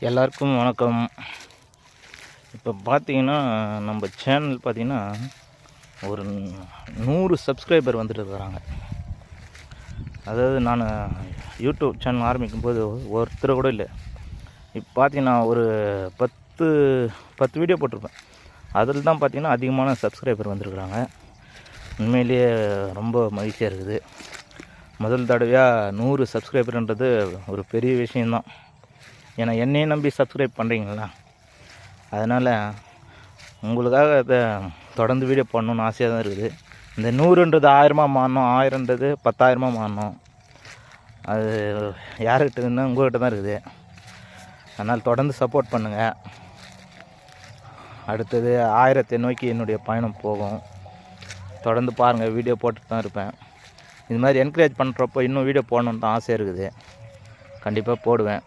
எல்லாருக்கும் வணக்கம். இப்போ பார்த்தீங்கன்னா நம்ம சேனல் பார்த்தீங்கன்னா ஒரு 100 சப்ஸ்கிரைபர் வந்துட்டு இருக்கிறாங்க. அதாவது நான் யூடியூப் சேனல் ஆரம்பிக்கும்போது ஒருத்தர் கூட இல்லை. இப்போ பார்த்தீங்கன்னா ஒரு 10 வீடியோ போட்டிருப்பேன். அதில் தான் பார்த்தீங்கன்னா அதிகமான சப்ஸ்கிரைபர் வந்துருக்குறாங்க. உண்மையிலேயே ரொம்ப மகிழ்ச்சியாக இருக்குது. முதல் தடவையாக 100 சப்ஸ்கிரைபர்ன்றது ஒரு பெரிய விஷயந்தான். ஏன்னா என்னையே நம்பி சப்ஸ்கிரைப் பண்ணுறீங்களா, அதனால் உங்களுக்காக அதை தொடர்ந்து வீடியோ பண்ணணுன்னு ஆசையாக தான் இருக்குது. இந்த 100ன்றது 1000 மாறணும், 1000ன்றது 10,000 மாறணும். அது யார்கிட்ட இருந்தால் உங்கள்கிட்ட தான் இருக்குது. அதனால் தொடர்ந்து சப்போர்ட் பண்ணுங்கள். அடுத்தது 1000 நோக்கி என்னுடைய பயணம் போகும். தொடர்ந்து பாருங்கள், வீடியோ போட்டுட்டு தான் இருப்பேன். இது மாதிரி என்கரேஜ் பண்ணுறப்போ இன்னும் வீடியோ போடணுன்னு தான் ஆசையாக இருக்குது. கண்டிப்பாக போடுவேன்.